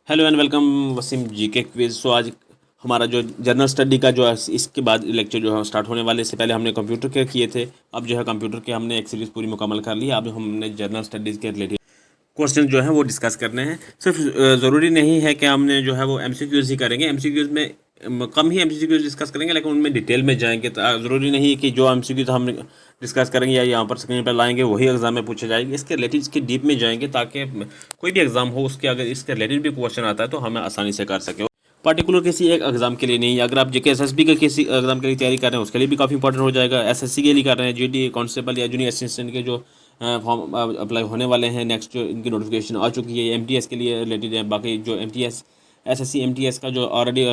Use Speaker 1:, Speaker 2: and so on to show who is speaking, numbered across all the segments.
Speaker 1: Hello and welcome Wasim जी के quiz. सो आज हमारा जो जनरल स्टडी का जो इसके बाद लेक्चर जो है स्टार्ट होने वाले, इससे पहले हमने कंप्यूटर के किए थे। अब जो है कंप्यूटर के हमने एक सीरीज़ पूरी मुकम्मल कर ली। अब हमने जनरल स्टडीज़ के रिलेटेड क्वेश्चन जो है वो डिस्कस करने हैं। सिर्फ ज़रूरी नहीं है कि हमने जो है वो एमसीक्यूज़ ही करेंगे। एमसीक्यूज़ में कम ही एमसीक्यूज़ डिस्कस करेंगे, लेकिन उनमें डिटेल में जाएंगे। तो ज़रूरी नहीं है कि जो एमसीक्यूज़ हम डिस्कस करेंगे या यहाँ पर स्क्रीन पर लाएंगे वही एग्जाम में पूछे जाएंगे। इसके रिलेटेड इसके डीप में जाएंगे ताकि कोई भी एग्जाम हो उसके अगर इसके रिलेटेड भी क्वेश्चन आता है तो हमें आसानी से कर सके। पर्टिकुलर किसी एक एग्जाम के लिए नहीं, अगर आप जेके एसएसबी के किसी एग्जाम के लिए तैयारी कर रहे हैं उसके लिए भी काफ़ी इंपॉर्टेंट हो जाएगा। एसएससी के लिए कर रहे हैं, जीडी कांस्टेबल या जूनियर असिस्टेंट के जो फॉर्म अप्लाई होने वाले हैं, नेक्स्ट जो इनकी नोटिफिकेशन आ चुकी है, एमटीएस के लिए रिलेटेड है। बाकी जो एमटीएस एसएससी एमटीएस का जो ऑलरेडी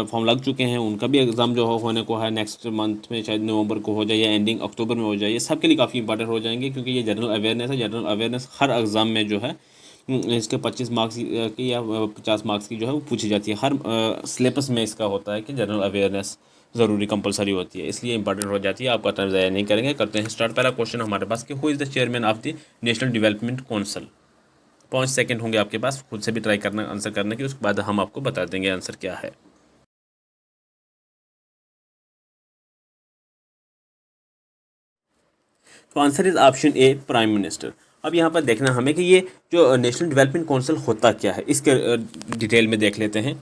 Speaker 1: फॉर्म लग चुके हैं उनका भी एग्ज़ाम जो होने को है नेक्स्ट मंथ में, शायद नवंबर को हो जाए या एंडिंग अक्टूबर में हो जाए। ये सब के लिए काफ़ी इंपॉर्टेंट हो जाएंगे क्योंकि ये जनरल अवेयरनेस है। जनरल अवेयरनेस हर एग्ज़ाम में जो है इसके 25 मार्क्स की या 50 मार्क्स की जो है वो पूछी जाती है। हर सिलेबस में इसका होता है कि जनरल अवेयरनेस ज़रूरी कंपलसरी होती है, इसलिए इंपॉर्टेंट हो जाती है। आपका टाइम ज़ाया नहीं करेंगे, करते हैं स्टार्ट। पहला क्वेश्चन हमारे पास कि who is the chairman of the national development council. 5 second होंगे आपके पास, खुद से भी ट्राई करना आंसर करने की, उसके बाद हम आपको बता देंगे आंसर क्या है। तो answer is option A, prime minister. अब यहाँ पर देखना हमें कि ये जो नेशनल डेवलपमेंट काउंसिल होता क्या है, इसके डिटेल में देख लेते हैं।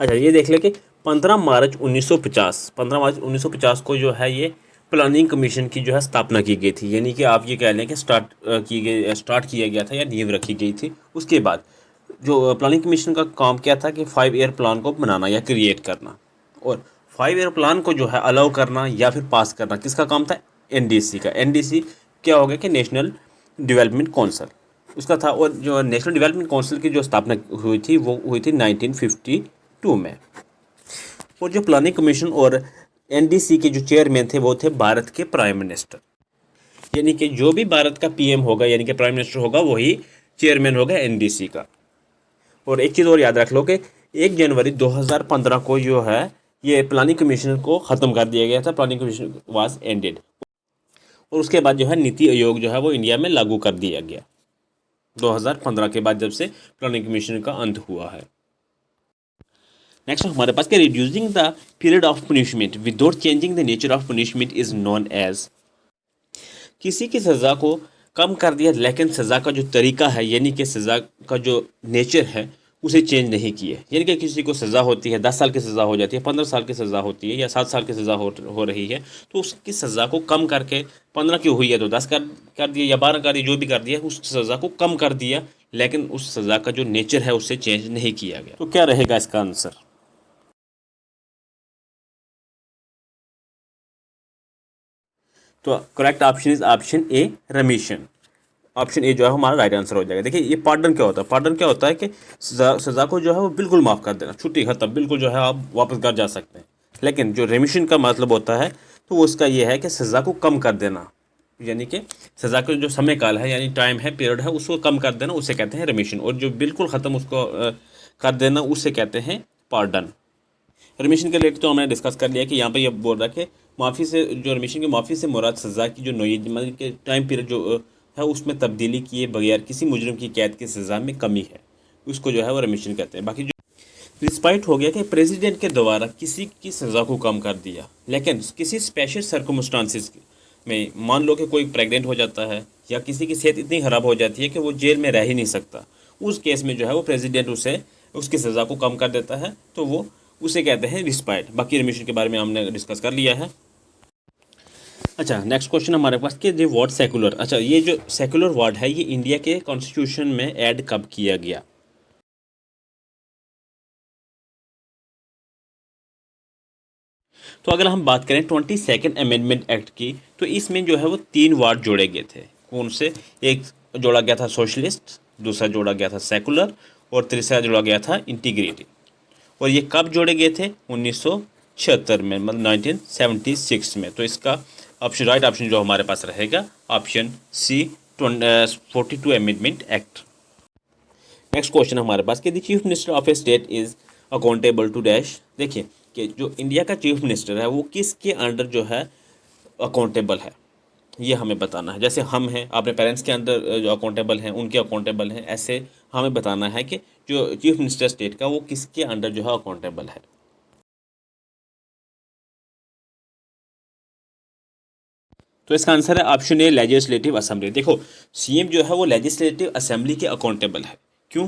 Speaker 1: अच्छा, ये देख ले कि 15 मार्च 1950 को जो है ये प्लानिंग कमीशन की जो है स्थापना की गई थी। यानी कि आप ये कह लें कि स्टार्ट किया गया था या नींव रखी गई थी। उसके बाद जो प्लानिंग कमीशन का काम क्या था कि 5 ईयर प्लान को बनाना या क्रिएट करना, और 5 ईयर प्लान को जो है अलाउ करना या फिर पास करना किसका काम था? एनडीसी का। एनडीसी क्या हो गया कि नेशनल डेवलपमेंट काउंसिल उसका था। और जो नेशनल डेवलपमेंट काउंसिल की जो स्थापना हुई थी वो हुई थी 1952 में। और जो प्लानिंग कमीशन और एनडीसी के जो चेयरमैन थे वो थे भारत के प्राइम मिनिस्टर। यानी कि जो भी भारत का पीएम होगा यानी कि प्राइम मिनिस्टर होगा वही चेयरमैन होगा एनडीसी का। और एक चीज़ और याद रख लो कि 1 जनवरी 2015 को जो है ये प्लानिंग कमीशन को ख़त्म कर दिया गया था। Planning commission was ended. और उसके बाद जो है नीति आयोग जो है वो इंडिया में लागू कर दिया गया 2015 के बाद, जब से प्लानिंग कमीशन का अंत हुआ है। नेक्स्ट हमारे पास क्या, reducing the period of punishment without changing the nature of punishment is known as. किसी की सज़ा को कम कर दिया लेकिन सज़ा का जो तरीका है यानी कि सज़ा का जो नेचर है उसे चेंज नहीं किए। यानी कि किसी को सज़ा होती है 10 साल की सज़ा हो जाती है, 15 साल की सज़ा होती है या 7 साल की सज़ा हो रही है, तो उसकी सज़ा को कम करके 15 की हुई है तो 10 कर दिया या 12 कर दिया, जो भी कर दिया उस सज़ा को कम कर दिया, लेकिन उस सज़ा का जो नेचर है उससे चेंज नहीं किया गया। तो क्या रहेगा इसका आंसर? तो correct option is option A, रेमिशन। Option A जो है हमारा राइट आंसर हो जाएगा। देखिए ये पार्डन क्या होता है? पार्डन क्या होता है कि सज़ा को जो है वो बिल्कुल माफ़ कर देना, छुट्टी खत्म, बिल्कुल जो है आप वापस घर जा सकते हैं। लेकिन जो रेमिशन का मतलब होता है तो वो उसका ये है कि सज़ा को कम कर देना, यानी कि सज़ा का जो समय काल है यानी टाइम है, पीरियड है, उसको कम कर देना, उसे कहते हैं रेमिशन। और जो बिल्कुल ख़त्म उसको कर देना उसे कहते हैं पार्डन। रेमिशन के रिलेटेड तो हमने डिस्कस कर लिया कि यहाँ पे ये बोल रहा है कि माफ़ी से, जो रेमिशन की माफ़ी से मुराद सज़ा की जो नोई मतलब कि टाइम पीरियड जो है उसमें तब्दीली किए बगैर किसी मुजरिम की कैद की सज़ा में कमी है, उसको जो है वो रेमिशन कहते हैं। बाकी जो रिस्पाइट हो गया कि प्रेसिडेंट के द्वारा किसी की सज़ा को कम कर दिया, लेकिन किसी स्पेशल सर्कमस्टांसिस में, मान लो कि कोई प्रेग्नेंट हो जाता है या किसी की सेहत इतनी ख़राब हो जाती है कि वो जेल में रह ही नहीं सकता, उस केस में जो है वो प्रेसिडेंट उसे उसकी सज़ा को कम कर देता है, तो वो उसे कहते हैं रिस्पाइट। बाकी रेमिशन के बारे में हमने डिस्कस कर लिया है। अच्छा, नेक्स्ट क्वेश्चन हमारे पास कि जो वर्ड सेकुलर, अच्छा ये जो सेकुलर वर्ड है ये इंडिया के कॉन्स्टिट्यूशन में ऐड कब किया गया? तो अगर हम बात करें 22nd अमेंडमेंट एक्ट की, तो इसमें जो है वो 3 वर्ड जोड़े गए थे। कौन से? एक जोड़ा गया था सोशलिस्ट, दूसरा जोड़ा गया था सेकुलर, और तीसरा जोड़ा गया था इंटीग्रिटी। और ये कब जोड़े गए थे? 1976 में, मतलब 1976 में। तो इसका ऑप्शन, राइट ऑप्शन जो हमारे पास रहेगा option C, 42 amendment act. Next question हमारे पास कि the chief minister of a state is accountable to dash. देखिए कि जो इंडिया का चीफ मिनिस्टर है वो किसके अंडर जो है अकाउंटेबल है, ये हमें बताना है। जैसे हम हैं, अपने पेरेंट्स के अंदर जो अकाउंटेबल हैं उनके अकाउंटेबल हैं, ऐसे हमें बताना है कि जो चीफ मिनिस्टर स्टेट का वो किसके अंडर जो है अकाउंटेबल है। तो इसका आंसर है ऑप्शन ए लेजिस्लेटिव असेंबली। देखो सीएम जो है वो लेजिस्लेटिव असेंबली के अकाउंटेबल है। क्यों?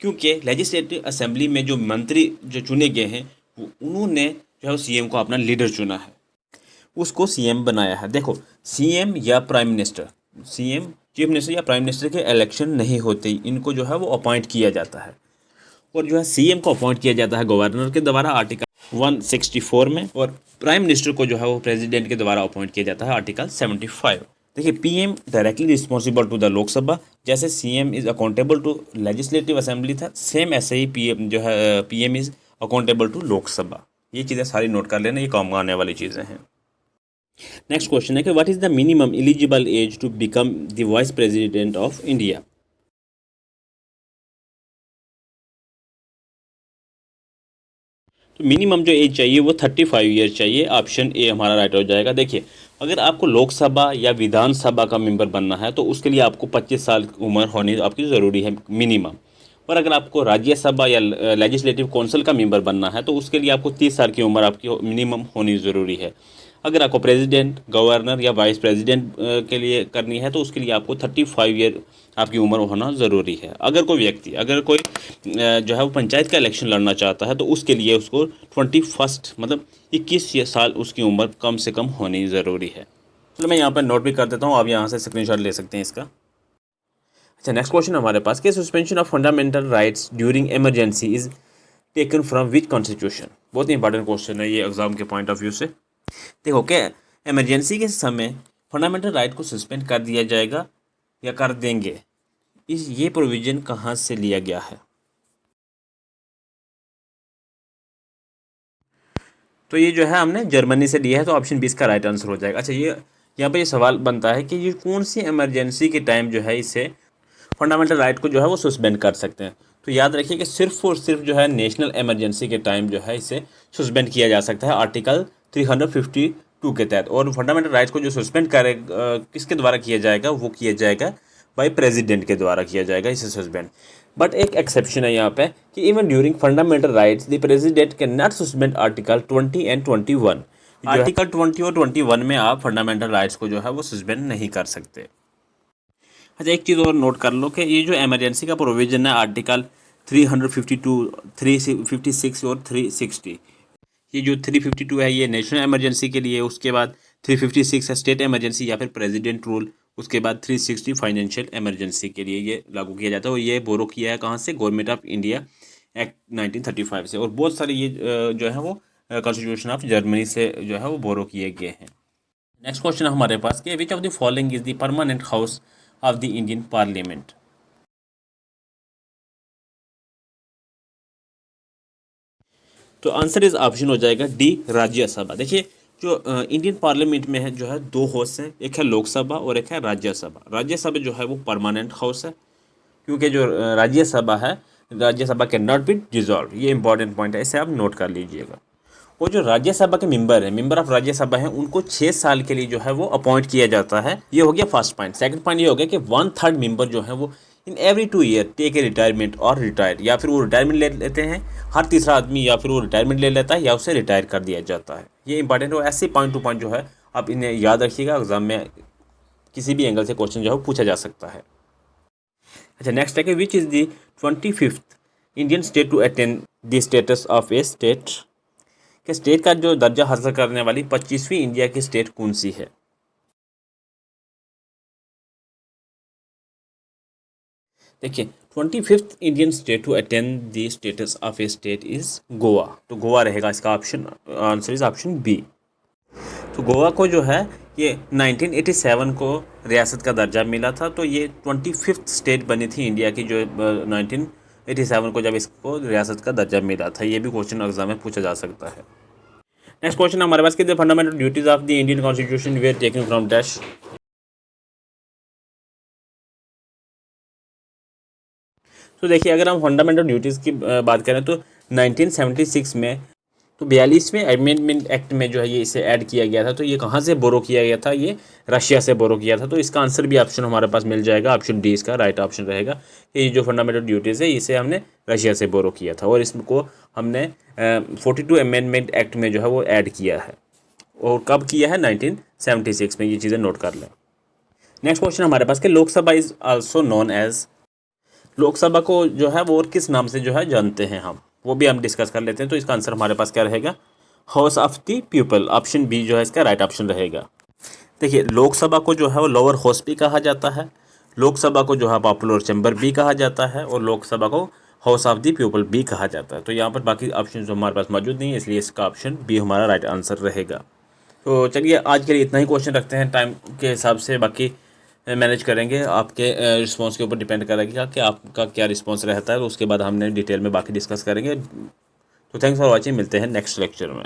Speaker 1: क्योंकि लेजिस्लेटिव असेंबली में जो मंत्री जो चुने गए हैं उन्होंने जो है सीएम को अपना लीडर चुना है, उसको सीएम बनाया है। देखो सीएम या prime minister, CM chief minister या प्राइम मिनिस्टर के इलेक्शन नहीं होते, इनको जो है वो अपॉइंट किया जाता है। और जो है सीएम को अपॉइंट किया जाता है गवर्नर के द्वारा आर्टिकल 164 में, और प्राइम मिनिस्टर को जो है वो प्रेसिडेंट के द्वारा अपॉइंट किया जाता है आर्टिकल 75। देखिए PM directly responsible to the Lok Sabha, जैसे CM is accountable to legislative assembly था, सेम ऐसे ही पीएम जो है PM is accountable to Lok Sabha. ये चीज़ें सारी नोट कर लेना, ये काम आने वाली चीज़ें हैं। नेक्स्ट क्वेश्चन है कि what is the minimum eligible age to become the vice president of India. तो मिनिमम जो एज चाहिए वो 35 ईयर चाहिए। ऑप्शन ए हमारा राइट हो जाएगा। देखिए अगर आपको लोकसभा या विधानसभा का मेंबर बनना है तो उसके लिए आपको 25 साल की उम्र होनी आपकी ज़रूरी है मिनिमम। और अगर आपको राज्यसभा या लेजिस्लेटिव काउंसिल का मेंबर बनना है तो उसके लिए आपको 30 साल की उम्र आपकी मिनिमम होनी ज़रूरी है। अगर आपको प्रेसिडेंट, गवर्नर या वाइस प्रेसिडेंट के लिए करनी है तो उसके लिए आपको 35 ईयर आपकी उम्र होना ज़रूरी है। अगर कोई व्यक्ति, अगर कोई जो है वो पंचायत का इलेक्शन लड़ना चाहता है तो उसके लिए उसको 21 मतलब 21 साल उसकी उम्र कम से कम होनी ज़रूरी है। चलो मैं यहाँ पर नोट भी कर देता हूँ, आप यहाँ से स्क्रीनशॉट ले सकते हैं इसका। अच्छा नेक्स्ट क्वेश्चन हमारे पास कि suspension of fundamental rights during emergency is taken from which constitution. बहुत ही इंपॉर्टेंट क्वेश्चन है ये एग्जाम के पॉइंट ऑफ व्यू से। देखो क्या इमरजेंसी के समय फंडामेंटल राइट को सस्पेंड कर दिया जाएगा या कर देंगे, इस ये प्रोविज़न कहाँ से लिया गया है। तो ये जो है हमने जर्मनी से लिया है, तो ऑप्शन 20 का राइट आंसर हो जाएगा। अच्छा ये यहाँ पे ये सवाल बनता है कि ये कौन सी इमरजेंसी के टाइम जो है इसे फंडामेंटल राइट को जो है वो सस्पेंड कर सकते हैं। तो याद रखिए कि सिर्फ और सिर्फ जो है नेशनल इमरजेंसी के टाइम जो है इसे सस्पेंड किया जा सकता है आर्टिकल 352 के तहत। और फंडामेंटल राइट्स को जो सस्पेंड करे किसके द्वारा किया जाएगा, वो किया जाएगा बाई प्रेसिडेंट के द्वारा किया जाएगा इसे सस्पेंड। बट एक एक्सेप्शन है यहाँ पे कि even during fundamental rights the president can not suspend article 20 and 21। Article 20 और 21 में आप फंडामेंटल राइट्स को जो है वो सस्पेंड नहीं कर सकते। अच्छा एक चीज़ और नोट कर लो कि ये जो इमरजेंसी का प्रोविज़न है आर्टिकल 352, 356 और 360, ये जो 352 है ये नेशनल इमरजेंसी के लिए, उसके बाद 356 है स्टेट इमरजेंसी या फिर प्रेसिडेंट रूल, उसके बाद 360 फाइनेंशियल इमरजेंसी के लिए ये लागू किया जाता है। और ये बोरो किया है कहाँ से, गवर्नमेंट ऑफ इंडिया एक्ट 1935 से। और बहुत सारे ये जो है वो कॉन्स्टिट्यूशन ऑफ जर्मनी से जो है वो बोरो किए गए हैं। नेक्स्ट क्वेश्चन हमारे पास कि which of the following is the permanent house of the Indian parliament. तो आंसर इस ऑप्शन हो जाएगा डी राज्यसभा। देखिए जो इंडियन पार्लियामेंट में है जो है दो हाउस हैं, एक है लोकसभा और एक है राज्यसभा। राज्यसभा जो है वो परमानेंट हाउस है, क्योंकि जो राज्यसभा है, Rajya Sabha can not be dissolve. ये इंपॉर्टेंट पॉइंट है, इसे आप नोट कर लीजिएगा। वो जो राज्यसभा के मेंबर है, मेंबर ऑफ राज्यसभा है, उनको 6 साल के लिए जो है वो अपॉइंट किया जाता है। ये हो गया फर्स्ट पॉइंट। सेकंड पॉइंट ये हो गया कि 1/3 मेंबर जो है वो in every 2 year take a retirement और रिटायर, या फिर वो रिटायरमेंट ले लेते हैं, हर तीसरा आदमी या फिर वो रिटायरमेंट ले लेता है या उसे रिटायर कर दिया जाता है। ये इंपॉर्टेंट है, ऐसे पॉइंट टू पॉइंट जो है आप इन्हें याद रखिएगा, एग्जाम में किसी भी एंगल से क्वेश्चन जो है पूछा जा सकता है। अच्छा नेक्स्ट है कि which is the 25th Indian state to attain the status of a state. कि स्टेट का जो दर्जा हासिल करने वाली 25वीं इंडिया की स्टेट कौन सी है। देखिए 25th Indian state to attain the status of a state is Goa. तो गोवा रहेगा इसका option, answer is option B. तो गोवा को जो है ये 1987 को रियासत का दर्जा मिला था, तो ये 25th स्टेट बनी थी इंडिया की जो 1987 को जब इसको रियासत का दर्जा मिला था। ये भी क्वेश्चन एग्जाम में पूछा जा सकता है। नेक्स्ट क्वेश्चन हमारे पास कि fundamental duties of the Indian constitution where taken from dash. तो देखिए अगर हम फंडामेंटल ड्यूटीज़ की बात करें तो 1976 में तो 42वें अमेंडमेंट एक्ट में जो है ये इसे ऐड किया गया था। तो ये कहाँ से बोरो किया गया था? ये रशिया से बोरो किया था। तो इसका आंसर भी ऑप्शन हमारे पास मिल जाएगा, ऑप्शन डी इसका राइट ऑप्शन रहेगा कि ये जो फंडामेंटल ड्यूटीज़ है इसे हमने रशिया से बोरो किया था और इसको हमने 42 अमेंडमेंट एक्ट में जो है वो ऐड किया है। और कब किया है? 1976 में। ये चीज़ें नोट कर लें। नेक्स्ट क्वेश्चन हमारे पास कि Lok Sabha is also known as, Lok Sabha को जो है वो और किस नाम से जो है जानते हैं हम, वो भी हम डिस्कस कर लेते हैं। तो इसका आंसर हमारे पास क्या रहेगा? House of the people. Option B जो है इसका राइट ऑप्शन रहेगा। देखिए, लोकसभा को जो है वो लोअर हाउस भी कहा जाता है, लोकसभा को जो है पॉपुलर चैम्बर भी कहा जाता है और लोकसभा को हाउस ऑफ द पीपल भी कहा जाता है। तो यहाँ पर बाकी ऑप्शन जो हमारे पास मौजूद नहीं है, इसलिए इसका ऑप्शन बी हमारा राइट आंसर रहेगा। तो चलिए आज के लिए इतना ही क्वेश्चन रखते हैं, टाइम के हिसाब से बाकी मैनेज करेंगे। आपके रिस्पांस के ऊपर डिपेंड करेगा कि आपका क्या रिस्पांस रहता है, तो उसके बाद हमने डिटेल में बाकी डिस्कस करेंगे। तो थैंक्स फॉर वॉचिंग, मिलते हैं नेक्स्ट लेक्चर में।